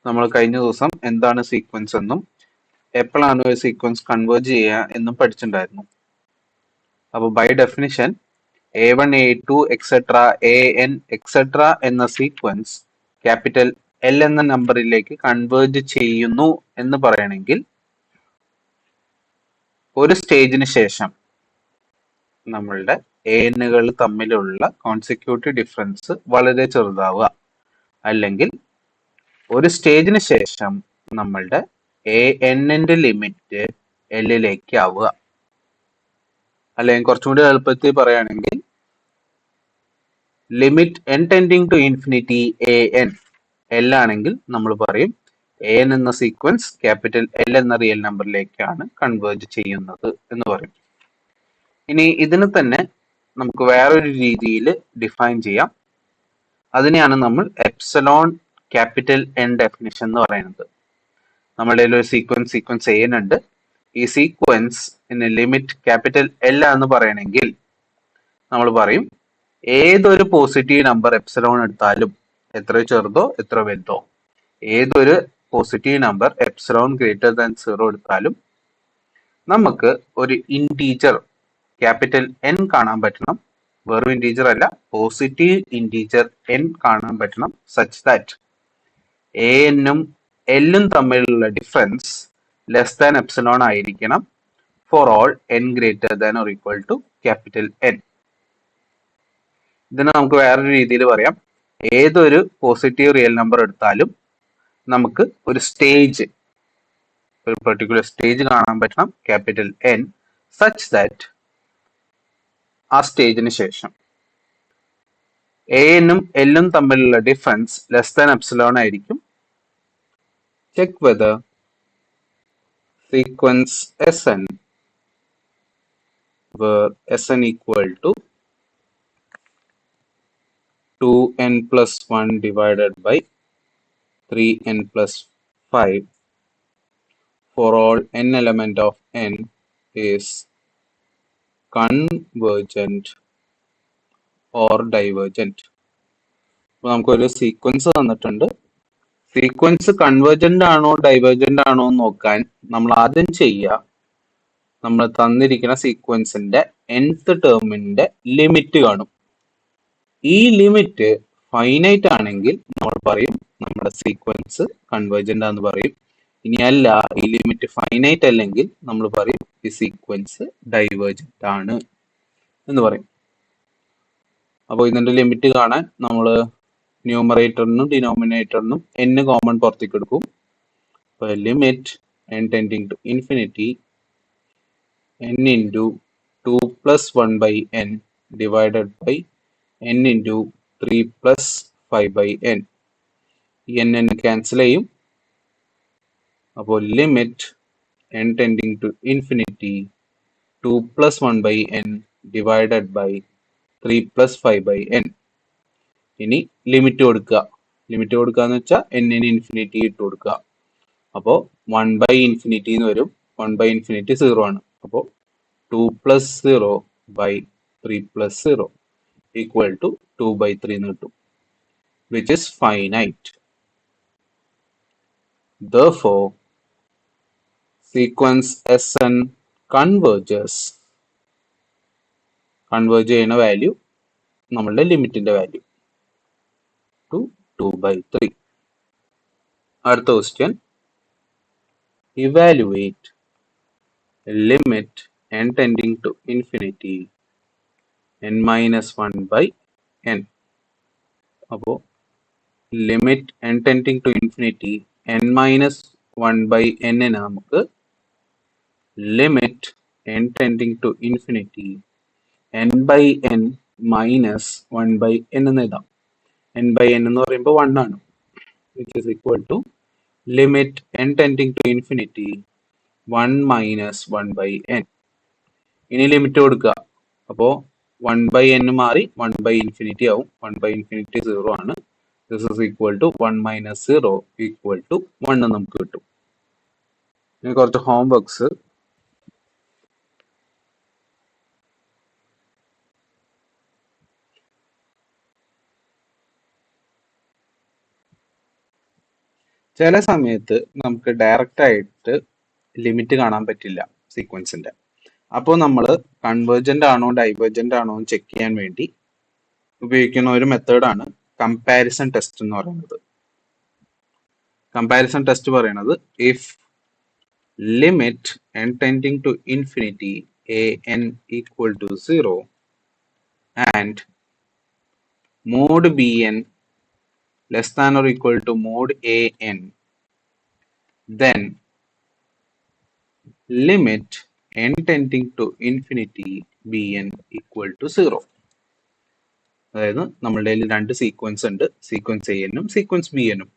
നമ്മൾ കഴിഞ്ഞ ദിവസം എന്താണ് സീക്വൻസ് എന്നും എപ്പോഴാണ് ഒരു സീക്വൻസ് കൺവേർജ് ചെയ്യുക എന്നും പഠിച്ചിട്ടുണ്ടായിരുന്നു. അപ്പോൾ by definition A1, A2, etcetera AN etcetera എന്ന സീക്വൻസ് ക്യാപിറ്റൽ L എന്ന നമ്പറിലേക്ക് കൺവേർജ് ചെയ്യുന്നു എന്ന് പറയണമെങ്കിൽ ഒരു സ്റ്റേജിന് ശേഷം നമ്മളുടെ ANകൾ തമ്മിലുള്ള കോൺസിക്യൂട്ടീവ് ഡിഫറൻസ് വളരെ ചെറുതാവുക, അല്ലെങ്കിൽ ഒരു സ്റ്റേജിന് ശേഷം നമ്മളുടെ ANന്റെ ലിമിറ്റ് Lലേക്ക് ആവുക. അല്ലെങ്കിൽ കുറച്ചും കൂടി എളുപ്പത്തിൽ പറയുകയാണെങ്കിൽ limit n tending to infinity AN L ആണെങ്കിൽ നമ്മൾ പറയും AN എന്ന സീക്വൻസ് ക്യാപിറ്റൽ L എന്ന റിയൽ നമ്പറിലേക്കാണ് കൺവേർജ് ചെയ്യുന്നത് എന്ന് പറയും. ഇനി ഇതിന് തന്നെ നമുക്ക് വേറൊരു രീതിയിൽ ഡിഫൈൻ ചെയ്യാം. അതിനെയാണ് നമ്മൾ എപ്സിലോൺ ക്യാപിറ്റൽ N ഡെഫിനിഷൻ എന്ന് പറയുന്നത്. നമ്മളുടെ ഒരു സീക്വൻസ് AN ഉണ്ട്. ഈ സീക്വൻസ് ലിമിറ്റ് ക്യാപിറ്റൽ L എന്ന് പറയണമെങ്കിൽ നമ്മൾ പറയും ഏതൊരു പോസിറ്റീവ് നമ്പർ എപ്സിലോൺ എടുത്താലും, എത്ര ചെറുതോ എത്ര വലുതോ, ഏതൊരു positive number epsilon greater than 0 എടുത്താലും നമുക്ക് ഒരു ഇന്റീജർ ക്യാപിറ്റൽ N കാണാൻ പറ്റണം. വെറും ഇന്റീജർ അല്ല, പോസിറ്റീവ് ഇന്റീജർ N കാണാൻ പറ്റണം, സച്ച് ദാറ്റ് ANഉം Lഉം തമ്മിലുള്ള ഡിഫറൻസ് ലെസ് ദാൻ എപ്സിലോൺ ആയിരിക്കണം for all N greater than or equal to capital N. ഇതിനെ നമുക്ക് വേറൊരു രീതിയിൽ പറയാം. ഏതൊരു പോസിറ്റീവ് റിയൽ നമ്പർ എടുത്താലും നമുക്ക് ഒരു സ്റ്റേജ്, ഒരു പെർട്ടിക്കുലർ സ്റ്റേജ് കാണാൻ പറ്റണം ക്യാപിറ്റൽ N, സച്ച് ദാറ്റ് ആ സ്റ്റേജിന് ശേഷം ANഉം Lഉം തമ്മിലുള്ള ഡിഫറൻസ് ലെസ് ദാൻ എപ്സിലോൺ ആയിരിക്കും. Check whether sequence SN where SN equal to 2n plus 1 divided by 3n plus 5 for all n element of n is convergent or divergent. അപ്പോൾ നമുക്കൊരു sequence തന്നിട്ടുണ്ട്. Sequence convergent ആണോ divergent ആണോ എന്ന് നോക്കാൻ നമ്മൾ ആദ്യം ചെയ്യുക, നമ്മൾ തന്നിരിക്കുന്ന സീക്വൻസിന്റെ nth ടേമിന്റെ ലിമിറ്റ് കാണും. ഈ ലിമിറ്റ് ഫൈനൈറ്റ് ആണെങ്കിൽ നമ്മൾ പറയും നമ്മുടെ സീക്വൻസ് കൺവേർജന്റ് ആണെന്ന് പറയും. ഇനി അല്ല, ഈ ലിമിറ്റ് ഫൈനൈറ്റ് അല്ലെങ്കിൽ നമ്മൾ പറയും ഈ സീക്വൻസ് ഡൈവേർജന്റ് ആണ് എന്ന് പറയും. അപ്പോൾ ഇതിന്റെ ലിമിറ്റ് കാണാൻ നമ്മൾ ന്യൂമറേറ്ററിനും ഡിനോമിനേറ്ററിനും n കോമൺ പുറത്തേക്ക് എടുക്കും. അപ്പോൾ limit n tending to infinity n into 2 plus 1 by n divided by n into 3 plus 5 by n. ഈ n ക്യാൻസൽ ചെയ്യും. അപ്പോൾ limit n tending to infinity 2 plus 1 by n divided by 3 plus 5 by n. ഇനി limit കൊടുക്കുക. Limit കൊടുക്കുക എന്ന് വെച്ചാൽ n infinity ഇട്ട് കൊടുക്കുക. അപ്പോൾ 1 ബൈ ഇൻഫിനിറ്റി എന്ന് വരും. 1 ബൈ ഇൻഫിനിറ്റി 0 ആണ്. അപ്പോൾ 2 plus 0 by 3 plus 0 equal to 2 by 3 എന്ന് കിട്ടും, which is finite. Therefore, sequence SN converge ചെയ്യുന്ന വാല്യൂ നമ്മളുടെ ലിമിറ്റിന്റെ വാല്യൂ ടു 2 ബൈ 3. അടുത്ത question, evaluate limit n tending to infinity n minus 1 by n. അപ്പോൾ limit n tending to infinity n minus 1 by n നമുക്ക് limit n tending to infinity n by n minus 1 by n എന്ന് എഴുതാം. n by n എന്ന് പറയുമ്പോൾ 1 ആണ്, which is equal to limit n tending to infinity 1 minus 1 by n. ഇനി limit കൊടുക്കുക. അപ്പോൾ 1 by n മാറി 1 ബൈ ഇൻഫിനിറ്റി ആവും. 1 ബൈ ഇൻഫിനിറ്റി 0 ആണ്. This is equal to 1 minus 0 equal to 1 നമുക്ക് കിട്ടും. ഇനി കുറച്ച് ഹോം വർക്ക്സ്. ചില സമയത്ത് നമുക്ക് ഡയറക്റ്റ് ആയിട്ട് ലിമിറ്റ് കാണാൻ പറ്റില്ല സീക്വൻസിന്റെ. അപ്പോൾ നമ്മൾ കൺവേർജന്റ് ആണോ ഡൈവേർജന്റ് ആണോ എന്ന് ചെക്ക് ചെയ്യാൻ വേണ്ടി ഉപയോഗിക്കുന്ന ഒരു മെത്തേഡാണ് കമ്പാരിസൺ ടെസ്റ്റ് എന്ന് പറയുന്നത്. കമ്പാരിസൺ ടെസ്റ്റ് പറയുന്നത് if limit n tending to infinity an equal to 0 and mod bn less than or equal to mod an, then limit n tending to infinity bn equal to 0. അതായത് നമ്മളുടെ കയ്യിൽ രണ്ട് sequence ഉണ്ട്, sequence A എന്നും sequence B എന്നും.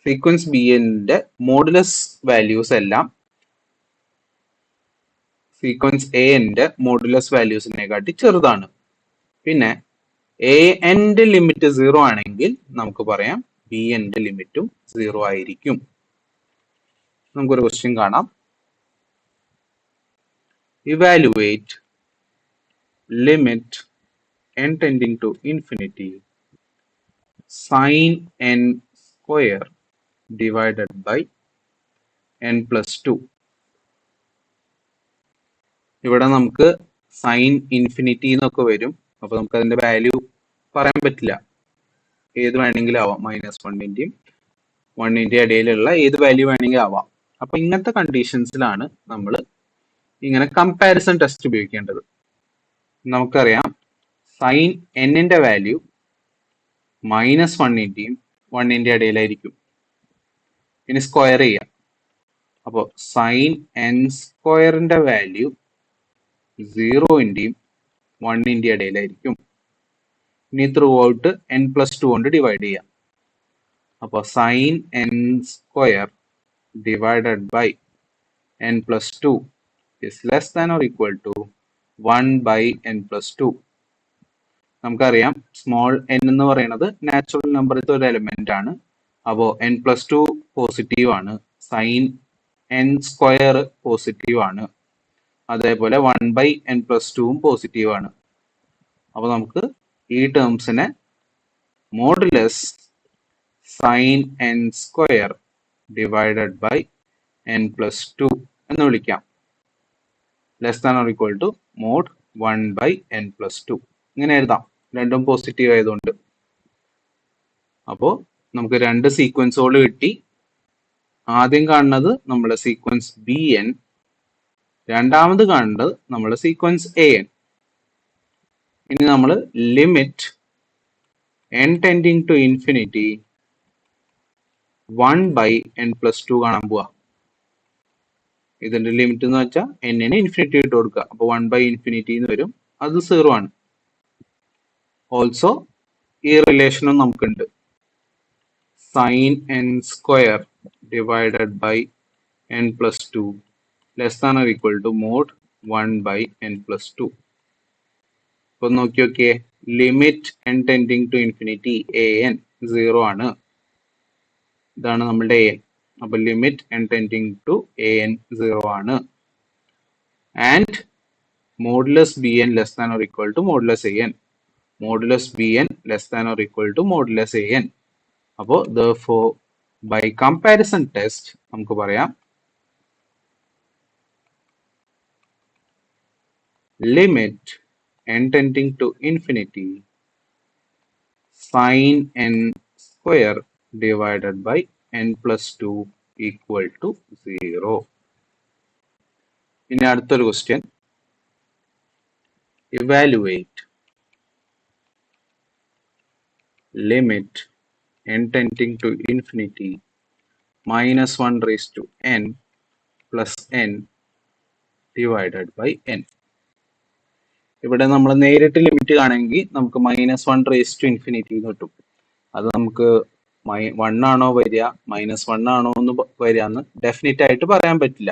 Sequence B എന്നിന്റെ modulus values എല്ലാം sequence A ന്റെ മോഡുലസ് വാല്യൂസിനെക്കാട്ടി ചെറുതാണ്. പിന്നെ എ എന്റെ ലിമിറ്റ് 0 ആണെങ്കിൽ നമുക്ക് പറയാം ബി എന്റെ ലിമിറ്റും 0 ആയിരിക്കും. നമുക്കൊരു ക്വസ്റ്റ്യൻ കാണാം. Evaluate limit n tending to infinity sin n square divided by n plus 2. ഇവിടെ നമുക്ക് സൈൻ ഇൻഫിനിറ്റി എന്നൊക്കെ വരും. അപ്പൊ നമുക്ക് അതിന്റെ വാല്യൂ പറയാൻ പറ്റില്ല, ഏത് വേണമെങ്കിലും ആവാം, -1ന്റെയും 1ന്റെയും ഇടയിലുള്ള ഏത് വാല്യൂ വേണമെങ്കിലും ആവാം. അപ്പൊ ഇങ്ങനത്തെ കണ്ടീഷൻസിലാണ് നമ്മൾ ഇങ്ങനെ കമ്പാരിസൺ ടെസ്റ്റ് ഉപയോഗിക്കേണ്ടത്. നമുക്കറിയാം സൈൻ എന്നിന്റെ വാല്യൂ -1ന്റെയും 1ന്റെയും ഇടയിലായിരിക്കും. ഇനി സ്ക്വയർ ചെയ്യാം. അപ്പോൾ സൈൻ എൻ സ്ക്വയറിന്റെ വാല്യൂ 0ന്റെയും 1ന്റെയും ഇടയിലായിരിക്കും. ഇനി ത്രൂ ഔട്ട് n+2 കൊണ്ട് ഡിവൈഡ് ചെയ്യാം. അപ്പോൾ sine n square divided by n+2 is less than or equal to 1/n+2. നമുക്കറിയാം സ്മോൾ n എന്ന് പറയുന്നത് നാച്ചുറൽ നമ്പറിലത്തെ ഒരു എലിമെന്റ് ആണ്. അപ്പോൾ n+2 പോസിറ്റീവ് ആണ്, സൈൻ എൻ സ്ക്വയർ പോസിറ്റീവ് ആണ്, അതേപോലെ 1/n+2 പോസിറ്റീവ് ആണ്. അപ്പോൾ നമുക്ക് ഈ ടേംസിനെ modulus sine n square divided by n+2 എന്ന് വിളിക്കാം. Less than or equal to mod 1/n+2 ഇങ്ങനെ എഴുതാം, രണ്ടും പോസിറ്റീവ് ആയതുകൊണ്ട്. അപ്പോൾ നമുക്ക് രണ്ട് സീക്വൻസുകൾ കിട്ടി. ആദ്യം കാണുന്നത് നമ്മുടെ സീക്വൻസ് ബി എൻ, രണ്ടാമത് കാണേണ്ടത് നമ്മുടെ സീക്വൻസ് എ എൻ. ഇനി നമ്മൾ limit n tending to infinity 1/n+2 കാണാൻ പോവാ. ഇതിന്റെ ലിമിറ്റ് എന്ന് വെച്ചാൽ n-ന് ഇൻഫിനിറ്റി ഇട്ട് കൊടുക്കുക. അപ്പൊ 1/∞ എന്ന് വരും, അത് 0 ആണ്. ഓൾസോ ഈ റിലേഷനും നമുക്കുണ്ട്, sine n square divided by n+2 less than or equal to mod 1/n+2. ഇപ്പൊ നോക്കി നോക്കിയേ, limit n tending to infinity an 0 ആണ്. ഇതാണ് നമ്മളുടെ an. അപ്പൊ limit n tending to an 0 ആണ്. And modulus b n less than or equal to modulus an. Modulus b n less than or equal to modulus an. അപ്പോൾ therefore by comparison test നമുക്ക് പറയാം limit n tending to infinity sin n square divided by n+2 equal to 0. ഇനി അടുത്തൊരു question, evaluate limit n tending to infinity -1n plus n divided by n. ഇവിടെ നമ്മൾ നേരിട്ട് limit കാണുമെങ്കിൽ നമുക്ക് -1∞ കിട്ടും. അത് നമുക്ക് 1 ആണോ വരിക -1 ആണോ എന്ന് വരിക എന്ന് ഡെഫിനറ്റ് ആയിട്ട് പറയാൻ പറ്റില്ല.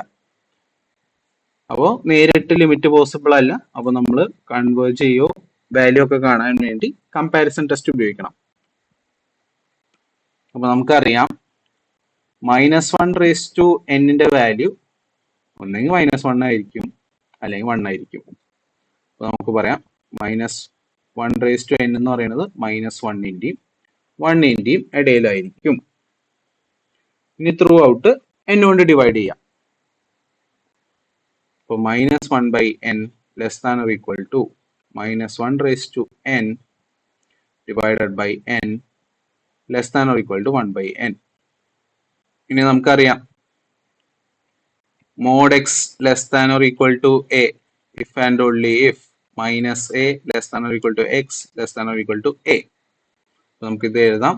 അപ്പോൾ നേരിട്ട് ലിമിറ്റ് പോസിബിൾ അല്ല. അപ്പോൾ നമ്മൾ കൺവേർജ് ചെയ്യോ വാല്യൂ ഒക്കെ കാണാൻ വേണ്ടി കമ്പാരിസൺ ടെസ്റ്റ് ഉപയോഗിക്കണം. അപ്പൊ നമുക്കറിയാം -1/n വാല്യൂ ഒന്നെങ്കിൽ -1 ആയിരിക്കും അല്ലെങ്കിൽ 1 ആയിരിക്കും. അപ്പൊ നമുക്ക് പറയാം -1/n എന്ന് പറയുന്നത് -1ന്റെയും 1ന്റെയും ഇടയിലായിരിക്കും. ഇനി ത്രൂ ഔട്ട് n കൊണ്ട് ഡിവൈഡ് ചെയ്യാം. അപ്പോൾ -1/n less than or equal to -1n divided by n less than or equal to 1/n. ഇനി നമുക്കറിയാം mod x less than or equal to a if and only if minus a less than or equal to x less than or equal to a. നമുക്ക് ഇത് എഴുതാം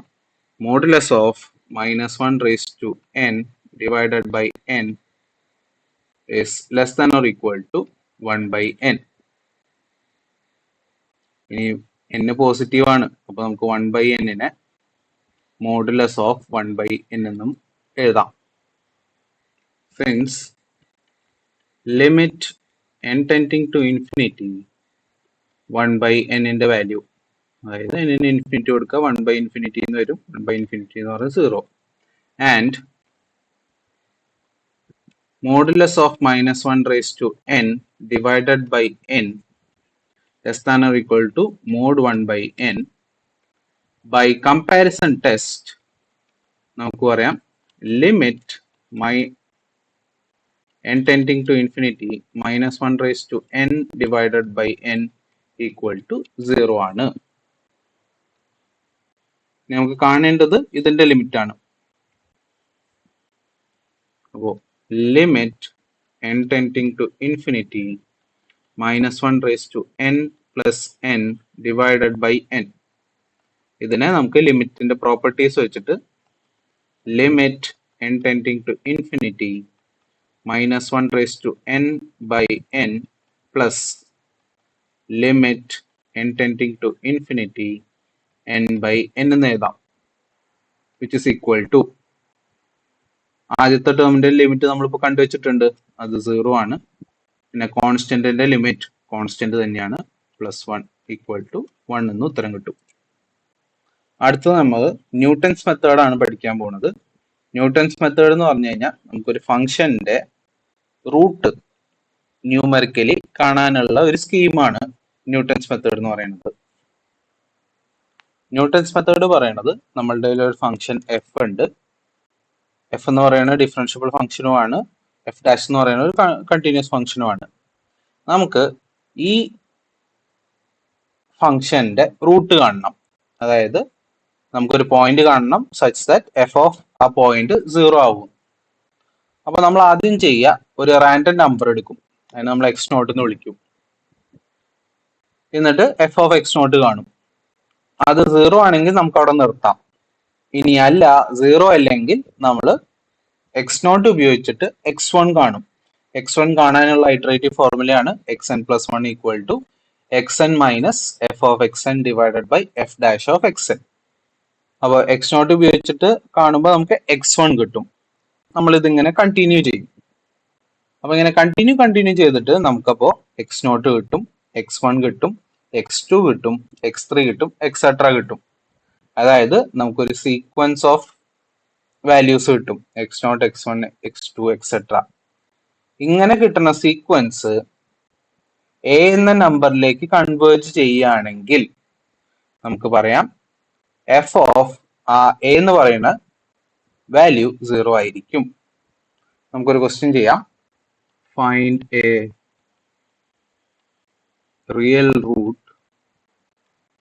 modulus of -1n divided by n is less than or equal to 1/n. ഇനി n positive ആണ്, അപ്പൊ നമുക്ക് 1/n നെ modulus of 1/n എന്നും എഴുതാം. Since limit n tending to infinity 1/n ന്റെ വാല്യൂ, അതായത് n ന് ഇൻഫിനിറ്റി കൊടുക്കുക 1/∞ എന്ന് വരും. 1/∞ എന്ന് പറയുന്നത് 0. And modulus of -1n divided by n less than or equal to mod 1/n. By comparison test നമുക്ക് പറയാം limit n tending to infinity -1n divided by n equal to 0 ആണ്. നമുക്ക് കാണേണ്ടത് ഇതിന്റെ ലിമിറ്റ് ആണ്. അപ്പോൾ limit n tending to infinity -1n plus n divided by n. ഇതിനെ നമുക്ക് ലിമിറ്റിന്റെ പ്രോപ്പർട്ടീസ് വെച്ചിട്ട് limit n tending to infinity -1n by n plus limit n tending to infinity n by n എന്ന് എഴുതാം, which is equal to ആദ്യത്തെ ടേമിന്റെ limit നമ്മളിപ്പോൾ കണ്ടുവച്ചിട്ടുണ്ട്, അത് 0 ആണ്. പിന്നെ കോൺസ്റ്റന്റിന്റെ ലിമിറ്റ് കോൺസ്റ്റന്റ് തന്നെയാണ്, +1 ഈക്വൽ ടു 1 എന്ന് ഉത്തരം കിട്ടും. അടുത്തത് നമ്മൾ ന്യൂട്ടൺസ് മെത്തേഡ് ആണ് പഠിക്കാൻ പോകുന്നത്. ന്യൂട്ടൺസ് മെത്തേഡ് എന്ന് പറഞ്ഞു കഴിഞ്ഞാൽ നമുക്കൊരു ഫംഗ്ഷന്റെ റൂട്ട് ന്യൂമറിക്കലി കാണാനുള്ള ഒരു സ്കീമാണ് ന്യൂട്ടൺസ് മെത്തേഡ് എന്ന് പറയുന്നത്. ന്യൂട്ടൺസ് മെത്തേഡ് പറയുന്നത് നമ്മളുടെ ഒരു ഫംഗ്ഷൻ എഫ് ഉണ്ട്. എഫ് എന്ന് പറയുന്നത് ഡിഫറൻഷ്യബിൾ ഫംഗ്ഷനുമാണ്, എഫ് ഡാഷ് എന്ന് പറയുന്നത് ഒരു കണ്ടിന്യൂസ് ഫംഗ്ഷനുമാണ്. നമുക്ക് ഈ ഫംഗ്ഷന്റെ റൂട്ട് കാണണം, അതായത് നമുക്കൊരു പോയിന്റ് കാണണം സച്ച് ദാറ്റ് എഫ് ഓഫ് ആ പോയിന്റ് 0 ആവും. അപ്പൊ നമ്മൾ ആദ്യം ചെയ്യുക, ഒരു റാൻഡം നമ്പർ എടുക്കും, അതിന് നമ്മൾ എക്സ് നോട്ട് എന്ന് വിളിക്കും. എന്നിട്ട് എഫ് ഓഫ് എക്സ് നോട്ട് കാണും. അത് 0 ആണെങ്കിൽ നമുക്ക് അവിടെ നിർത്താം. ഇനി അല്ല 0 അല്ലെങ്കിൽ നമ്മൾ എക്സ് നോട്ട് ഉപയോഗിച്ചിട്ട് x1 കാണും. x1 കാണാനുള്ള ഇറ്ററേറ്റീവ് ഫോർമുലയാണ് xn + 1 equal to xn minus f of xn divided by f dash of xn. അപ്പോൾ എക്സ് നോട്ട് ഉപയോഗിച്ചിട്ട് കാണുമ്പോൾ നമുക്ക് x1 കിട്ടും. നമ്മൾ ഇതിങ്ങനെ കണ്ടിന്യൂ ചെയ്യും. അപ്പൊ ഇങ്ങനെ കണ്ടിന്യൂ ചെയ്തിട്ട് നമുക്കപ്പോ എക്സ് നോട്ട് കിട്ടും, x1 കിട്ടും, x2 കിട്ടും, x3 കിട്ടും, എക്സെട്ര കിട്ടും. അതായത് നമുക്കൊരു സീക്വൻസ് ഓഫ് വാല്യൂസ് കിട്ടും, x0, x1, x2, എക്സെട്ര. ഇങ്ങനെ കിട്ടുന്ന സീക്വൻസ് എ എന്ന നമ്പറിലേക്ക് കൺവേർജ് ചെയ്യുകയാണെങ്കിൽ നമുക്ക് പറയാം എഫ് ഓഫ് ആ എ എന്ന് പറയുന്ന വാല്യൂ 0 ആയിരിക്കും. നമുക്കൊരു ക്വസ്റ്റ്യൻ ചെയ്യാം. Find a real root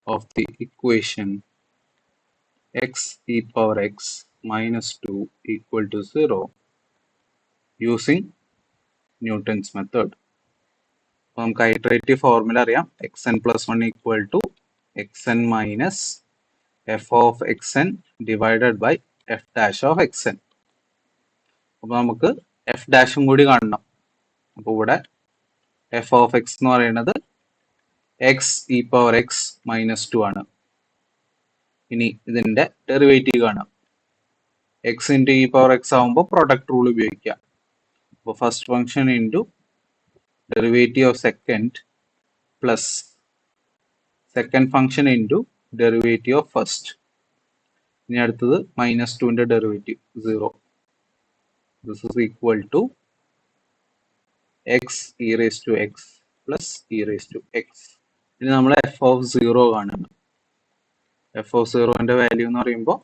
of the equation x e power x minus 2 equal to 0 using Newton's method. അപ്പോൾ നമുക്ക് ഐറ്ററേറ്റീവ് ഫോർമുല അറിയാം, xn + 1 equal to xn minus f of xn divided by f dash of xn. അപ്പോൾ നമുക്ക് F ഡാഷും കൂടി കാണണം. അപ്പോൾ ഇവിടെ F of X എന്ന് പറയുന്നത് x e power x minus 2 ആണ്. ഇനി ഇതിന്റെ ഡെറിവേറ്റീവ് കാണാം. X into e power x ആകുമ്പോൾ പ്രൊഡക്റ്റ് റൂൾ ഉപയോഗിക്കാം. അപ്പോൾ first function into derivative of second plus second function into derivative of first. ഇനി അടുത്തത് -2ന്റെ derivative 0. This is equal to x e raise to x plus e raise to x. ഇനി നമ്മൾ F of 0 കാണണം. F of 0ന്റെ value എന്ന് പറയുമ്പോൾ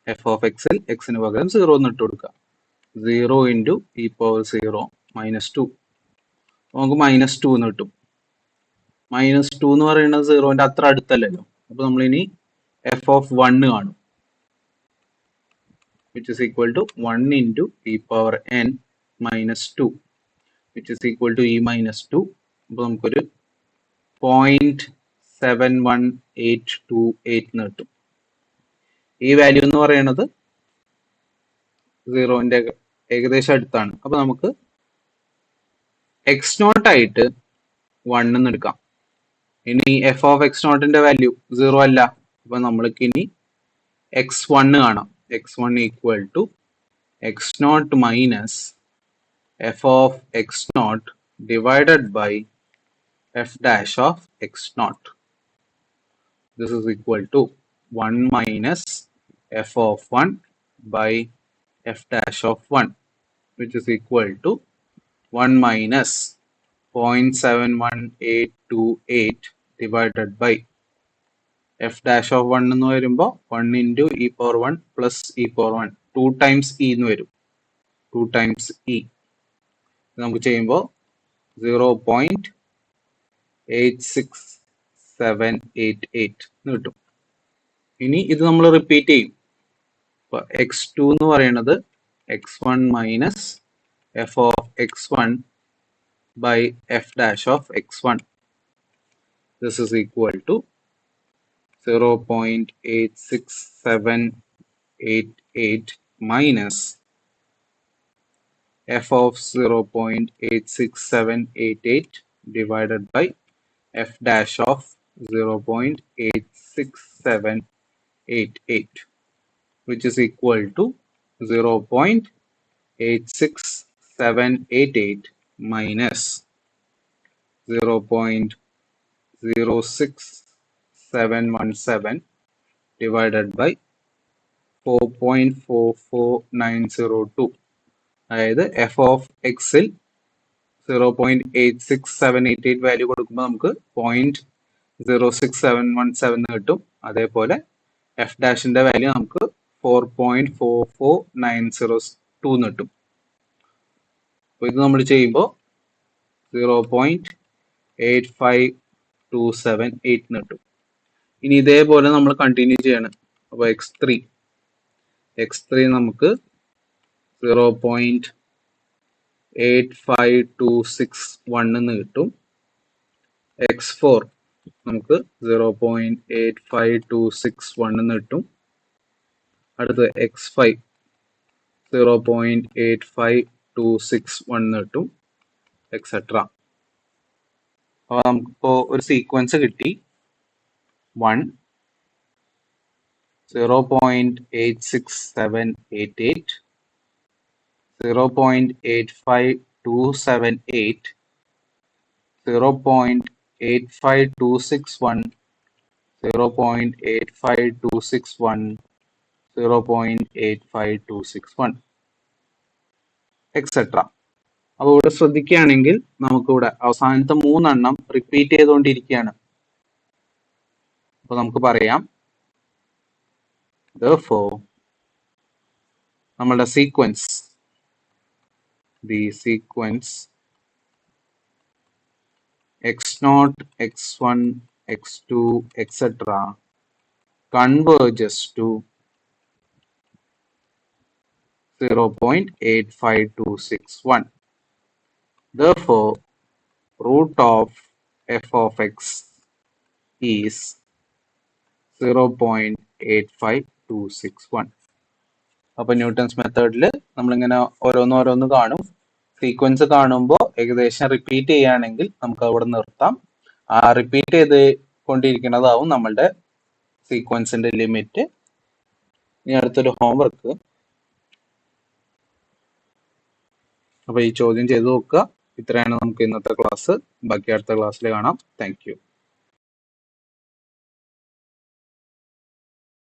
F of എക്സിൽ എക്സിന് പകരം 0 എന്ന് ഇട്ട് കൊടുക്കുക. 0 ഇൻറ്റു ഇ പവർ 0 -2. നമുക്ക് -2 എന്ന് കിട്ടും. -2 എന്ന് പറയുന്നത് 0ന്റെ അത്ര അടുത്തല്ലല്ലോ. അപ്പൊ നമ്മളിനി എഫ് ഓഫ് 1 കാണും, which is equal to 1 into e power n -2, which is equal to e -2. അപ്പോൾ നമുക്കൊരു 0.71828 എന്ന് കിട്ടും. ഈ വാല്യൂ എന്ന് പറയുന്നത് 0ന്റെ ഏകദേശം അടുത്താണ്. അപ്പൊ നമുക്ക് എക്സ് നോട്ട് ആയിട്ട് 1 എന്ന് എടുക്കാം. ഇനി എഫ് ഓഫ് എക്സ് നോട്ടിന്റെ വാല്യൂ 0 അല്ല. അപ്പൊ നമ്മൾക്ക് ഇനി x1 കാണാം. x1 equal to x naught minus f of x naught divided by f dash of x naught. This is equal to 1 minus f of 1 by f dash of 1, which is equal to 1 minus 0.71828 divided by f dash of 1 എന്ന് വരുമ്പോൾ 1 into e power 1 plus e power 1, 2 times e എന്ന് വരും. 2 times e നമുക്ക് ചെയ്യുമ്പോൾ 0.86788 എന്ന് കിട്ടും. ഇനി ഇത് നമ്മൾ റിപ്പീറ്റ് ചെയ്യും. x2 എന്ന് പറയുന്നത് x1 minus f of x1 by f dash of x1. This is equal to 0.86788 minus f of 0.86788 divided by f dash of 0.86788, which is equal to 0.86788 minus 0.06717 divided by 4.44902. അതായത് F of എക്സിൽ 0.86788 value കൊടുക്കുമ്പോൾ നമുക്ക് 0.06717 കിട്ടും. അതേപോലെ F ഡാഷിന്റെ value നമുക്ക് 4.44902 കിട്ടും. അപ്പൊ ഇത് നമ്മൾ ചെയ്യുമ്പോൾ 0.85278 കിട്ടും. ഇനി ഇതേപോലെ നമ്മൾ കണ്ടിന്യൂ ചെയ്യണം. അപ്പൊ x3 നമുക്ക് 0.85261 എന്ന് കിട്ടും. x4 നമുക്ക് 0.85261 എന്ന് കിട്ടും. അടുത്ത് x5 0.85261 എന്ന് കിട്ടും, എക്സെട്ര. അപ്പൊ നമുക്കിപ്പോ ഒരു സീക്വൻസ് കിട്ടി. 1 0.86788, 0.85278, 0.85261, 0.85261, 0.85261, എക്സെട്ര. അപ്പോൾ ഇവിടെ ശ്രദ്ധിക്കുകയാണെങ്കിൽ നമുക്കിവിടെ അവസാനത്തെ 3 എണ്ണം റിപ്പീറ്റ് ചെയ്തുകൊണ്ടിരിക്കുകയാണ്. അപ്പൊ നമുക്ക് പറയാം, therefore നമ്മളുടെ sequence, the sequence x0, x1, x2, etc. converges to 0.85261. Therefore, root of f of x is 0.85261. അപ്പൊ ന്യൂട്ടൺസ് മെത്തേഡിൽ നമ്മളിങ്ങനെ ഓരോന്നോരോന്ന് കാണും. സീക്വൻസ് കാണുമ്പോൾ ഏകദേശം റിപ്പീറ്റ് ചെയ്യുകയാണെങ്കിൽ നമുക്ക് അവിടെ നിർത്താം. ആ റിപ്പീറ്റ് ചെയ്ത് കൊണ്ടിരിക്കുന്നതാവും നമ്മളുടെ സീക്വൻസിന്റെ ലിമിറ്റ്. ഇനി അടുത്തൊരു ഹോംവർക്ക്. അപ്പൊ ഈ ചോദ്യം ചെയ്ത് നോക്കുക. ഇത്രയാണ് നമുക്ക് ഇന്നത്തെ ക്ലാസ്. ബാക്കി അടുത്ത ക്ലാസ്സിൽ കാണാം. Thank you.